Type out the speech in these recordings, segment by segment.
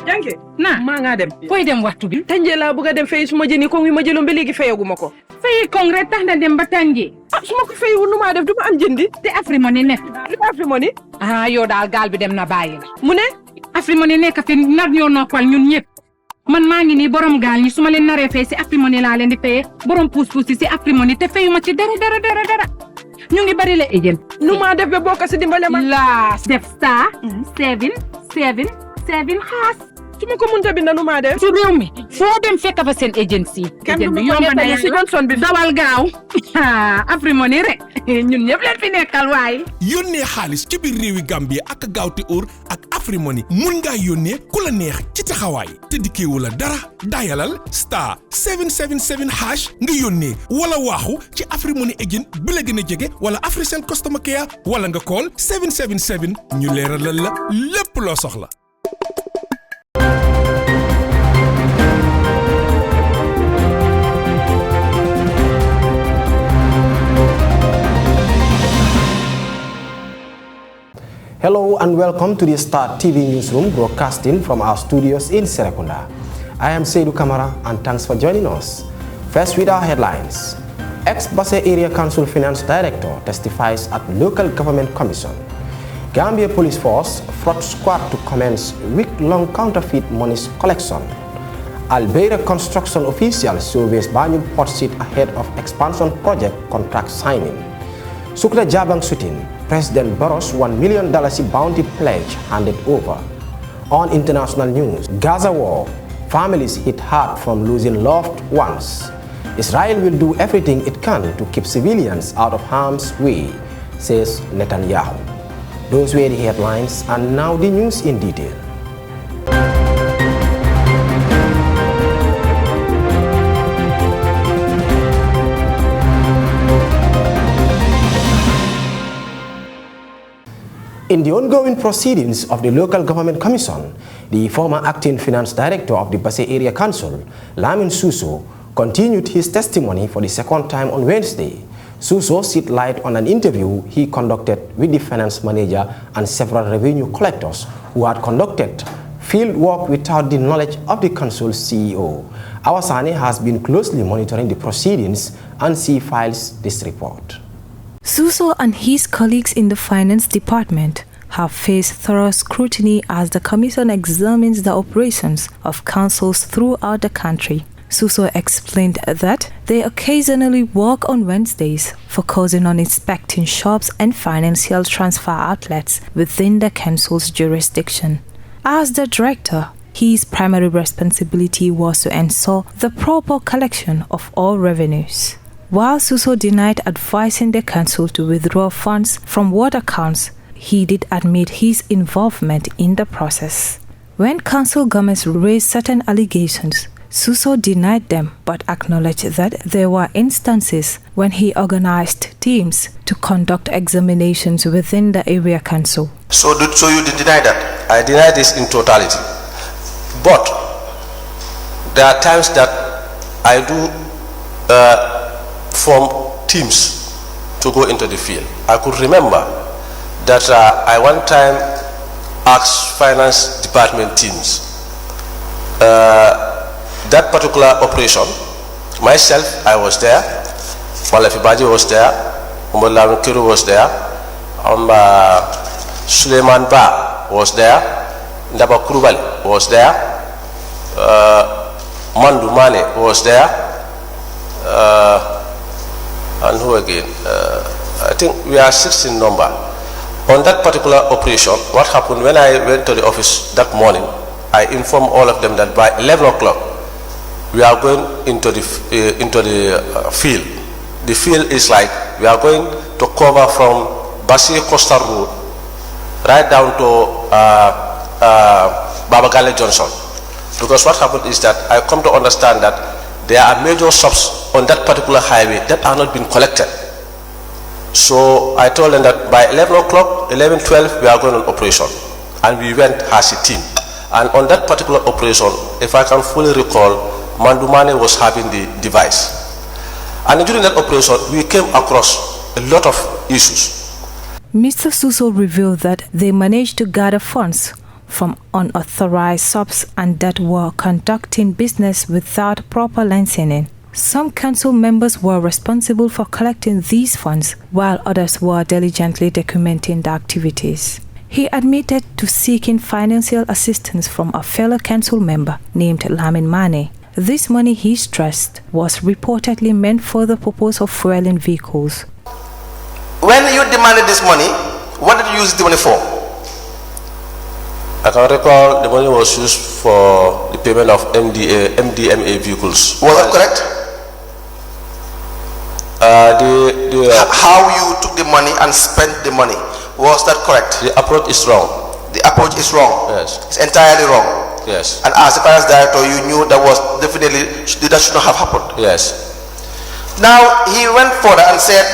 Janké na maa ngaa dem fooy dem waxtu bi tànjee laa bëgg a dem fay su ma jëni koŋ wi ma jëloon ba léegi fayaguma ko fayi koŋ rek tax na dem ba tànjee su ma ko fayiwul nu maa def du ma am jëndi te Afrimoney nekk li ma Afrimoney yow daal gaal bi dem na bàyyi la mu ne Afrimoney nekk fi nar ñoo noppal ñun ñëpp man maa ngi nii borom gaal ñi su ma leen naree fay si Afrimoney laa leen di paye borom puus-puus si Afrimoney te fayuma ci dara ñu ngi bari la agent nu maa def ba bokk si dimbale ma laa def star 777 xaas su ma ko mënta binda nu maa def ci réew mi foo dem fekk fa seen agency kenn du ma ko nettali si Johnson bi dawal gaaw Afrimoney rek ñun ñëpp leen fi nekkal waaye yónnee xaalis ci biir réewi Gambie ak gaawte or ak Afrimoney mun ngaa yónnee ku la neex ci taxawaay te dikkeewu la dara daayalal star 777 hash nga yónnee wala waaxu ci Afrimoney agent bi la gën a jege wala Africell customer care wala nga call 777 ñu leeralal la lépp loo soxla. Hello and welcome to the Star TV Newsroom, broadcasting from our studios in Serekunda. I am Seydou Kamara and thanks for joining us. First with our headlines. Ex-Basse Area Council Finance Director testifies at Local Government Commission. Gambia Police Force fraud squad to commence week-long counterfeit monies collection. Albeira construction official surveys Banjul Port Seat ahead of expansion project contract signing. Sukra Jabang Sutin, President Barros $1 million bounty pledge handed over. On international news, Gaza war, families hit hard from losing loved ones. Israel will do everything it can to keep civilians out of harm's way, says Netanyahu. Those were the headlines, and now the news in detail. In the ongoing proceedings of the Local Government Commission, the former acting finance director of the Basse Area Council, Lamin Suso, continued his testimony for the second time on Wednesday. Suso shed light on an interview he conducted with the finance manager and several revenue collectors who had conducted field work without the knowledge of the council's CEO. Awasane has been closely monitoring the proceedings, and she files this report. Suso and his colleagues in the finance department have faced thorough scrutiny as the commission examines the operations of councils throughout the country. Suso explained that they occasionally work on Wednesdays, focusing on inspecting shops and financial transfer outlets within the council's jurisdiction. As the director, his primary responsibility was to ensure the proper collection of all revenues. While Suso denied advising the council to withdraw funds from what accounts, he did admit his involvement in the process. When council governments raised certain allegations, Suso denied them but acknowledged that there were instances when he organized teams to conduct examinations within the area council. So you did deny that? I deny this in totality. But there are times that I do form teams to go into the field. I could remember that I one time asked finance department teams that particular operation. Myself, I was there. Malafibaji was there. Umar Kiru was there. Suleiman Ba was there. Ndaba Kurubali was there. Mandu Mane was there. And who again? I think we are 6 in number. On that particular operation, what happened when I went to the office that morning, I informed all of them that by 11 o'clock, we are going into the field. The field is like we are going to cover from Basi Coastal Road right down to Babagale Johnson. Because what happened is that I come to understand that there are major shops on that particular highway that are not being collected. So I told them that by 11 o'clock, 11:12, we are going on operation. And we went as a team. And on that particular operation, if I can fully recall, Mandumane was having the device. And during that operation, we came across a lot of issues. Mr. Suso revealed that they managed to gather funds from unauthorized subs and that were conducting business without proper licensing. Some council members were responsible for collecting these funds, while others were diligently documenting the activities. He admitted to seeking financial assistance from a fellow council member named Lamin Mane. This money, he stressed, was reportedly meant for the purpose of fueling vehicles. When you demanded this money, what did you use the money for? I can recall the money was used for the payment of MDMA vehicles. Was that correct? How you took the money and spent the money, was that correct? The approach is wrong. The approach is wrong. Yes. It's entirely wrong. Yes. And as the finance director, you knew that was definitely that should not have happened. Yes. Now he went further and said,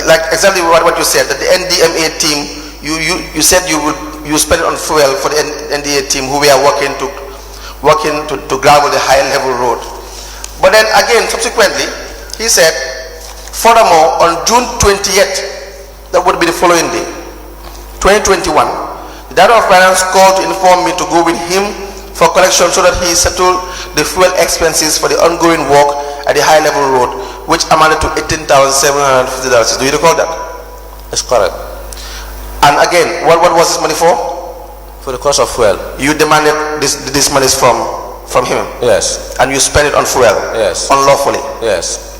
like exactly what you said, that the NDMA team, you said you spent it on fuel for the NDA team who were working to gravel the high level road. But then again, subsequently, he said, furthermore, on June 20th, that would be the following day, 2021, the Director of Finance called to inform me to go with him for collection so that he settled the fuel expenses for the ongoing work at the high level road, which amounted to $18,750. Do you recall that? That's correct. And again, what was this money for? For the cost of fuel. You demanded this money from him? Yes. And you spent it on fuel? Yes. Unlawfully? Yes.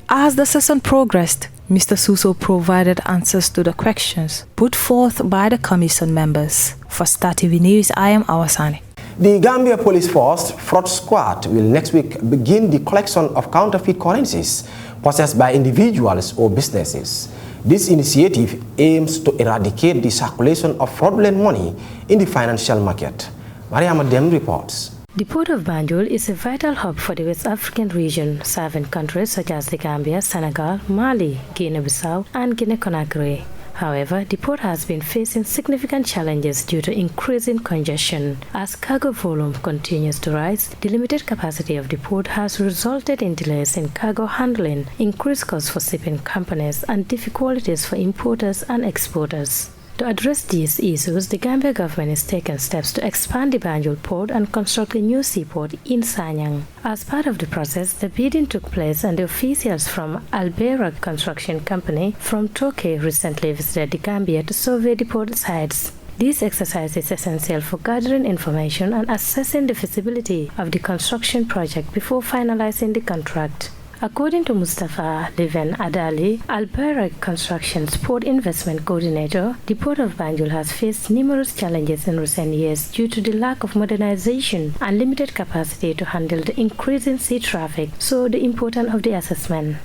As the session progressed, Mr. Suso provided answers to the questions put forth by the commission members. For Star TV News, I am Awasani. The Gambia Police Force Fraud Squad will next week begin the collection of counterfeit currencies possessed by individuals or businesses. This initiative aims to eradicate the circulation of fraudulent money in the financial market. Mariama Dem reports. The port of Banjul is a vital hub for the West African region, serving countries such as the Gambia, Senegal, Mali, Guinea-Bissau, and Guinea-Conakry. However, the port has been facing significant challenges due to increasing congestion. As cargo volume continues to rise, the limited capacity of the port has resulted in delays in cargo handling, increased costs for shipping companies, and difficulties for importers and exporters. To address these issues, the Gambia government is taking steps to expand the Banjul port and construct a new seaport in Sanyang. As part of the process, the bidding took place and the officials from Albera Construction Company from Turkey recently visited the Gambia to survey the port sites. This exercise is essential for gathering information and assessing the feasibility of the construction project before finalizing the contract. According to Mustafa Leven Adali, Albera Construction's port investment coordinator, the port of Banjul has faced numerous challenges in recent years due to the lack of modernization and limited capacity to handle the increasing sea traffic, so the importance of the assessment.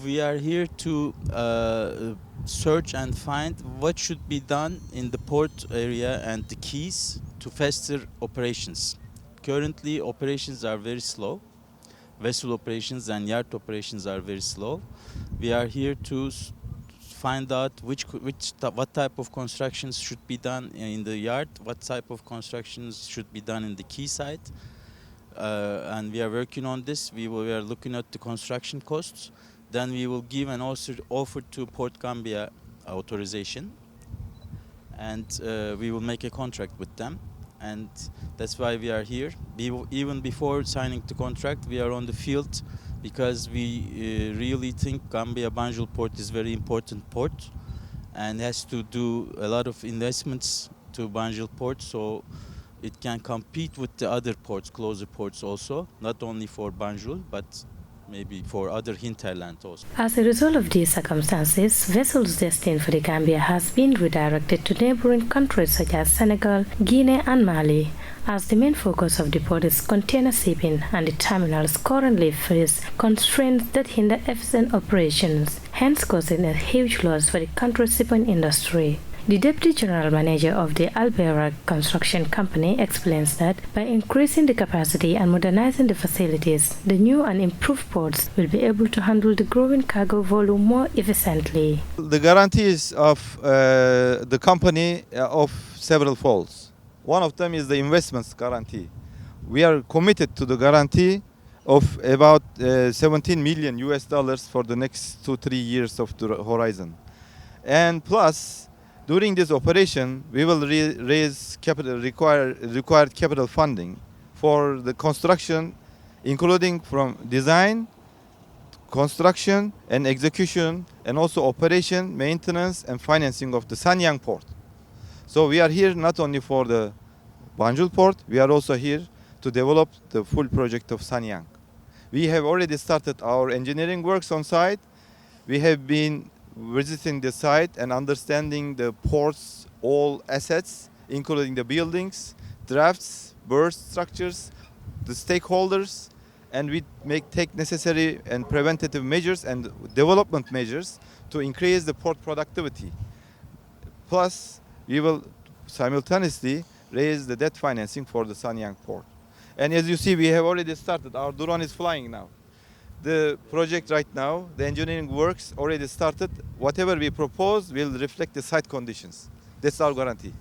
We are here to search and find what should be done in the port area and the keys to faster operations. Currently, operations are very slow. Vessel operations and yard operations are very slow. We are here to find out what type of constructions should be done in the yard, what type of constructions should be done in the quayside, and we are working on this. We are looking at the construction costs. Then we will give an offer to Port Gambia authorization, and we will make a contract with them. And that's why we are here. Even before signing the contract, we are on the field because we really think Gambia Banjul port is very important port and has to do a lot of investments to Banjul port so it can compete with the other ports, closer ports also, not only for Banjul but maybe for other hinterland also. As a result of these circumstances, vessels destined for the Gambia has been redirected to neighboring countries such as Senegal, Guinea and Mali, as the main focus of the port is container shipping and the terminals currently face constraints that hinder efficient operations, hence causing a huge loss for the country's shipping industry. The Deputy General Manager of the Albera Construction Company explains that by increasing the capacity and modernizing the facilities, the new and improved ports will be able to handle the growing cargo volume more efficiently. The guarantees of the company of several folds. One of them is the investments guarantee. We are committed to the guarantee of about $17 million for the next 2-3 years of the horizon. And plus, During this operation, we will raise required capital funding for the construction, including from design, construction and execution, and also operation, maintenance and financing of the Sanyang port. So we are here not only for the Banjul port, we are also here to develop the full project of Sanyang. We have already started our engineering works on site. We have been visiting the site and understanding the port's all assets, including the buildings, drafts, berth structures, the stakeholders, and we take necessary and preventative measures and development measures to increase the port productivity. Plus, we will simultaneously raise the debt financing for the Sanyang port. And as you see, we have already started. Our drone is flying now. The project right now, the engineering works already started. Whatever we propose will reflect the site conditions. That's our guarantee.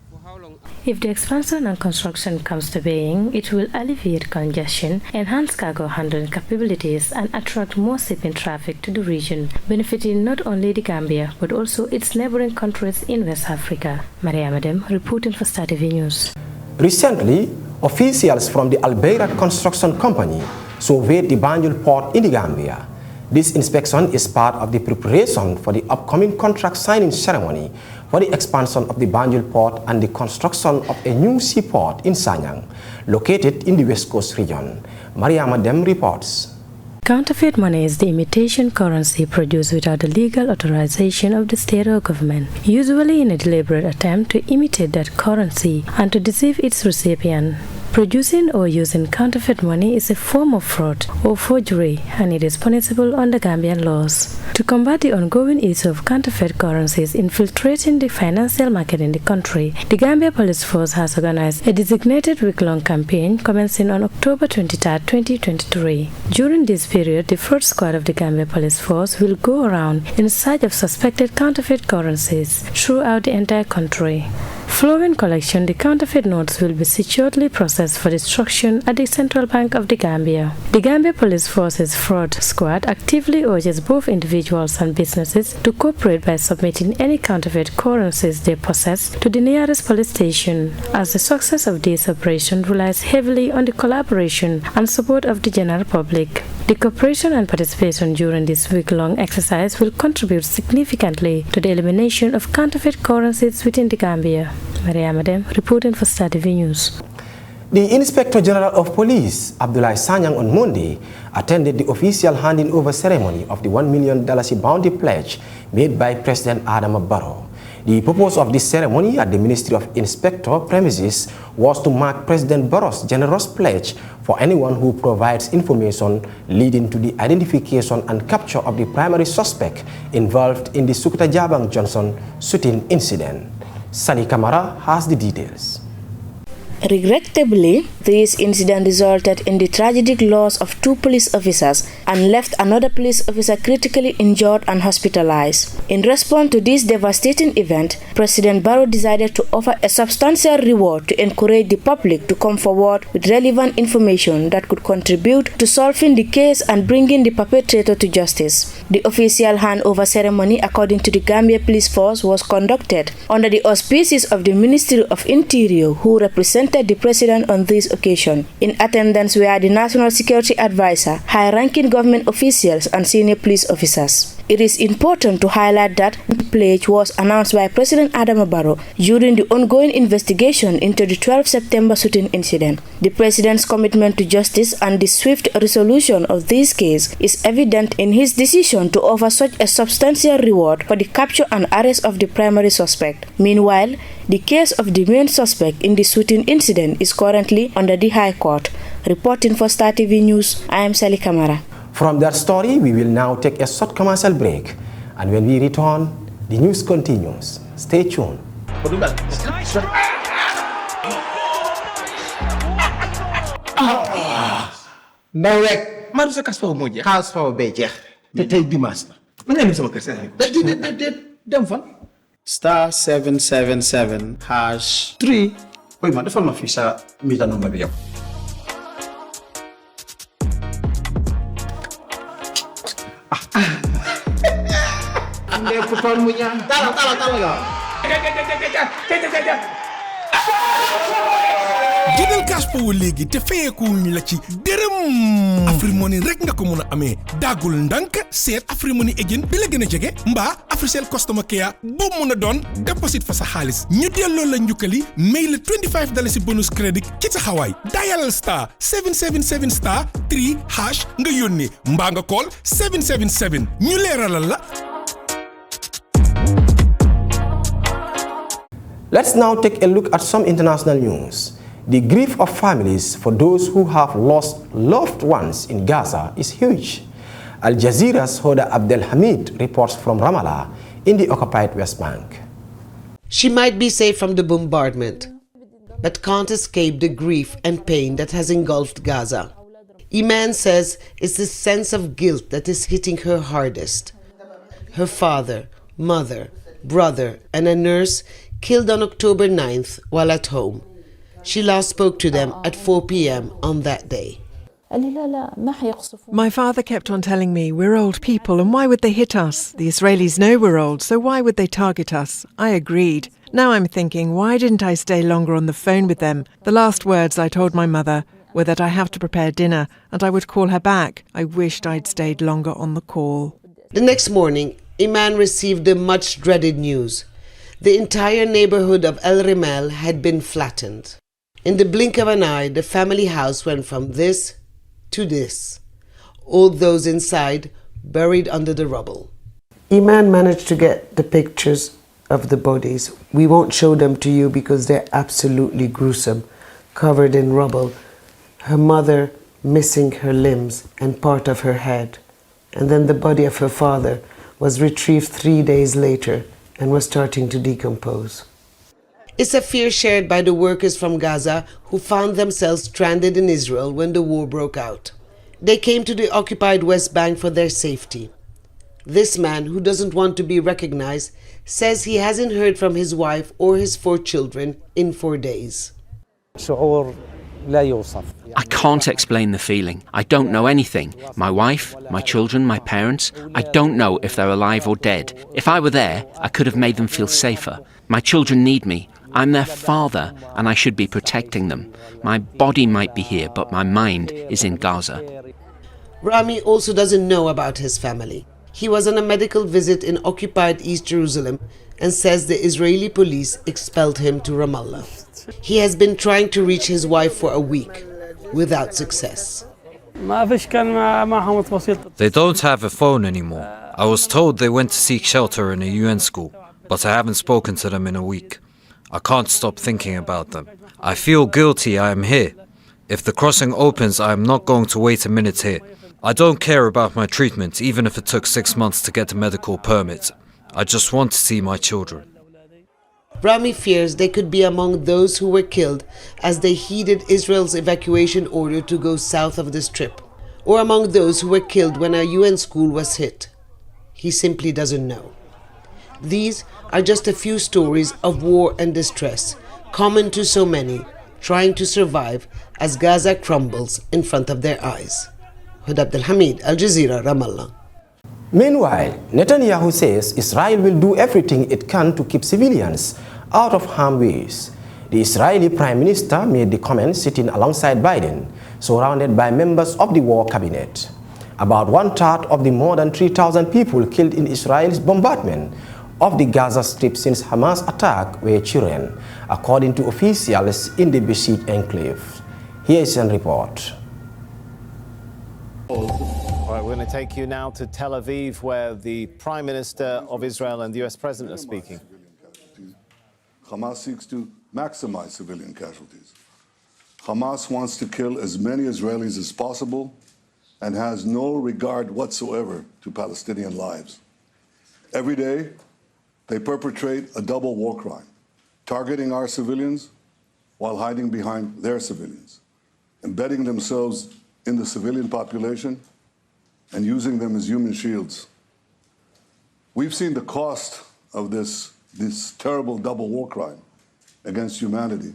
If the expansion and construction comes to being, it will alleviate congestion, enhance cargo handling capabilities, and attract more shipping traffic to the region, benefiting not only the Gambia, but also its neighboring countries in West Africa. Maria Madem, reporting for Star TV News. Recently, officials from the Albeira Construction Company surveyed the Banjul port in the Gambia. This inspection is part of the preparation for the upcoming contract signing ceremony for the expansion of the Banjul port and the construction of a new seaport in Sanyang, located in the West Coast region. Maria Madem reports. Counterfeit money is the imitation currency produced without the legal authorization of the state or government, usually in a deliberate attempt to imitate that currency and to deceive its recipient. Producing or using counterfeit money is a form of fraud or forgery, and it is punishable under Gambian laws. To combat the ongoing issue of counterfeit currencies infiltrating the financial market in the country, the Gambia Police Force has organized a designated week-long campaign commencing on October 23, 2023. During this period, the fraud squad of the Gambia Police Force will go around in search of suspected counterfeit currencies throughout the entire country. Following collection, the counterfeit notes will be securely processed for destruction at the Central Bank of the Gambia. The Gambia Police Force's fraud squad actively urges both individuals and businesses to cooperate by submitting any counterfeit currencies they possess to the nearest police station, as the success of this operation relies heavily on the collaboration and support of the general public. The cooperation and participation during this week-long exercise will contribute significantly to the elimination of counterfeit currencies within the Gambia. Maria Madem, reporting for Star TV News. The Inspector General of Police, Abdullah Sanyang, on Monday attended the official handing over ceremony of the $1 million bounty pledge made by President Adama Barrow. The purpose of this ceremony at the Ministry of Inspector premises was to mark President Barrow's generous pledge for anyone who provides information leading to the identification and capture of the primary suspect involved in the Sukuta Jabang Johnson shooting incident. Sani Kamara has the details. Regrettably, this incident resulted in the tragic loss of 2 police officers and left another police officer critically injured and hospitalized. In response to this devastating event, President Barrow decided to offer a substantial reward to encourage the public to come forward with relevant information that could contribute to solving the case and bringing the perpetrator to justice. The official handover ceremony, according to the Gambia Police Force, was conducted under the auspices of the Ministry of Interior, who represented the President on this occasion. In attendance were the National Security Advisor, high-ranking government officials, and senior police officers. It is important to highlight that the pledge was announced by President Adama Barrow during the ongoing investigation into the 12 September shooting incident. The President's commitment to justice and the swift resolution of this case is evident in his decision to offer such a substantial reward for the capture and arrest of the primary suspect. Meanwhile, the case of the main suspect in the shooting incident is currently under the High Court. Reporting for Star TV News, I am Sally Kamara. From that story, we will now take a short commercial break. And when we return, the news continues. Stay tuned. ndaw rek man sa kas faw moo jeex xaalis faw bay jeex te tey dimanche la nga dem sama kër seen dem fan star 777 hash 3 oy man defal ma fii sa mita number bi yow ande ko ton mu ñaan tala nga jëndal cash power léegi te fayeekuwul ñu la ci dërëm Afrimoney rek nga ko mën a amee daagul ndànk seet Afrimoney agent bi la gën a jege mbaa Africell customer care boobu mën a doon deposit fa sa xaalis ñu delloo la njukkali may la $25 bonus credit ci taxawaay dialal star 777 star 3 hash nga yónnee mbaa nga call 777 ñu leeralal la. Let's now take a look at some international news. The grief of families for those who have lost loved ones in Gaza is huge. Al Jazeera's Hoda Abdelhamid reports from Ramallah in the occupied West Bank. She might be safe from the bombardment, but can't escape the grief and pain that has engulfed Gaza. Iman says it's the sense of guilt that is hitting her hardest. Her father, mother, brother, and a nurse killed on October 9th while at home. She last spoke to them at 4 p.m. on that day. My father kept on telling me, we're old people and why would they hit us? The Israelis know we're old, so why would they target us? I agreed. Now I'm thinking, why didn't I stay longer on the phone with them? The last words I told my mother were that I have to prepare dinner and I would call her back. I wished I'd stayed longer on the call. The next morning, Iman received the much dreaded news. The entire neighborhood of El Rimel had been flattened. In the blink of an eye, the family house went from this to this. All those inside buried under the rubble. Iman managed to get the pictures of the bodies. We won't show them to you because they're absolutely gruesome, covered in rubble. Her mother missing her limbs and part of her head. And then the body of her father was retrieved 3 days later and was starting to decompose. It's a fear shared by the workers from Gaza who found themselves stranded in Israel when the war broke out. They came to the occupied West Bank for their safety. This man, who doesn't want to be recognized, says he hasn't heard from his wife or his 4 children in 4 days. I can't explain the feeling. I don't know anything. My wife, my children, my parents, I don't know if they're alive or dead. If I were there, I could have made them feel safer. My children need me. I'm their father, and I should be protecting them. My body might be here, but my mind is in Gaza. Rami also doesn't know about his family. He was on a medical visit in occupied East Jerusalem and says the Israeli police expelled him to Ramallah. He has been trying to reach his wife for a week, without success. They don't have a phone anymore. I was told they went to seek shelter in a UN school, but I haven't spoken to them in a week. I can't stop thinking about them. I feel guilty I am here. If the crossing opens, I am not going to wait a minute here. I don't care about my treatment, even if it took 6 months to get a medical permit. I just want to see my children. Rami fears they could be among those who were killed as they heeded Israel's evacuation order to go south of the Strip, or among those who were killed when a UN school was hit. He simply doesn't know. These are just a few stories of war and distress, common to so many, trying to survive as Gaza crumbles in front of their eyes. Hoda Abdelhamid, Al Jazeera, Ramallah. Meanwhile, Netanyahu says Israel will do everything it can to keep civilians out of harm's way. The Israeli Prime Minister made the comment sitting alongside Biden, surrounded by members of the war cabinet. About 1/3 of the more than 3,000 people killed in Israel's bombardment of the Gaza Strip since Hamas' attack were children, according to officials in the besieged enclave. Here is a report. All right, we're going to take you now to Tel Aviv, where the Prime Minister of Israel and the US President are speaking. Hamas seeks to maximize civilian casualties. Hamas wants to kill as many Israelis as possible and has no regard whatsoever to Palestinian lives. Every day, they perpetrate a double war crime, targeting our civilians while hiding behind their civilians, embedding themselves in the civilian population and using them as human shields. We've seen the cost of this terrible double war crime against humanity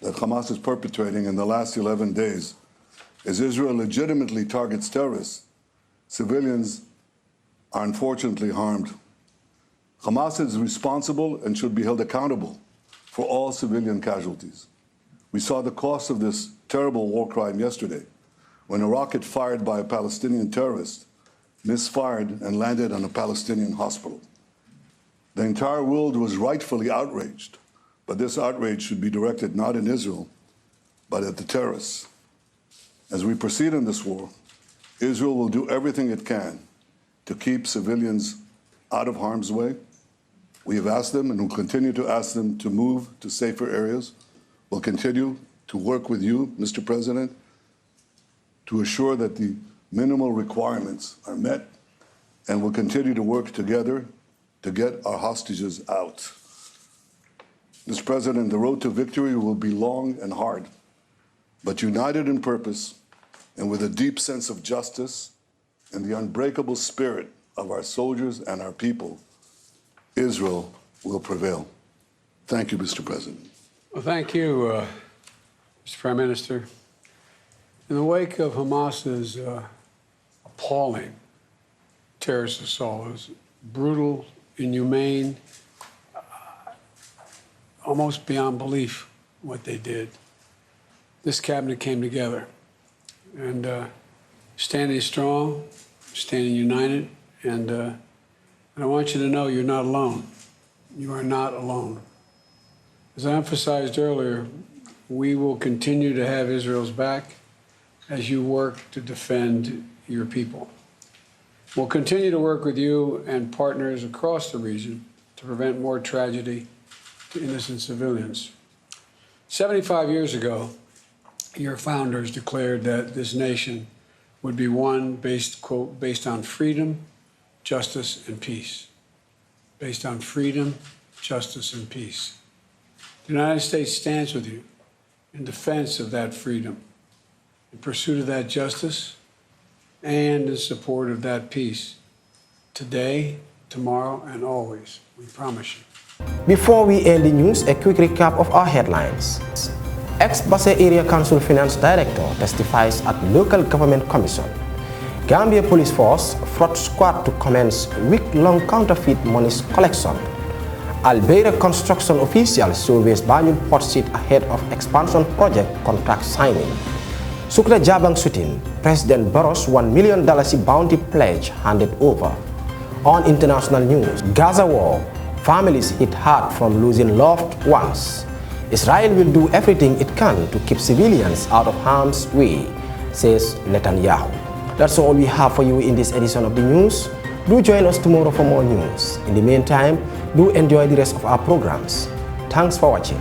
that Hamas is perpetrating in the last 11 days. As Israel legitimately targets terrorists, civilians are unfortunately harmed. Hamas is responsible and should be held accountable for all civilian casualties. We saw the cost of this terrible war crime yesterday when a rocket fired by a Palestinian terrorist misfired and landed on a Palestinian hospital. The entire world was rightfully outraged, but this outrage should be directed not in Israel, but at the terrorists. As we proceed in this war, Israel will do everything it can to keep civilians out of harm's way. We have asked them and will continue to ask them to move to safer areas. We'll continue to work with you, Mr. President, to assure that the minimal requirements are met, and we'll continue to work together to get our hostages out. Mr. President, the road to victory will be long and hard, but united in purpose and with a deep sense of justice and the unbreakable spirit of our soldiers and our people, Israel will prevail. Thank you, Mr. President. Well, thank you, Mr. Prime Minister. In the wake of Hamas's appalling terrorist assault, it was brutal, inhumane, almost beyond belief what they did. This cabinet came together and standing strong, standing united, and I want you to know you're not alone. You are not alone. As I emphasized earlier, we will continue to have Israel's back as you work to defend your people. We'll continue to work with you and partners across the region to prevent more tragedy to innocent civilians. 75 years ago, your founders declared that this nation would be one based, quote, based on freedom, justice, and peace. Based on freedom, justice, and peace. The United States stands with you in defense of that freedom, in pursuit of that justice, and in support of that peace. Today, tomorrow, and always. We promise you. Before we end the news, a quick recap of our headlines. Ex-Basse Area Council Finance Director testifies at Local Government Commission. Gambia Police Force fraud squad to commence week-long counterfeit monies collection. Albeira construction official surveys Banjul Port Seat ahead of expansion project contract signing. Sukra Jabang Sutin, President Barros $1 million bounty pledge handed over. On international news, Gaza war, families hit hard from losing loved ones. Israel will do everything it can to keep civilians out of harm's way, says Netanyahu. That's all we have for you in this edition of the news. Do join us tomorrow for more news. In the meantime, do enjoy the rest of our programs. Thanks for watching.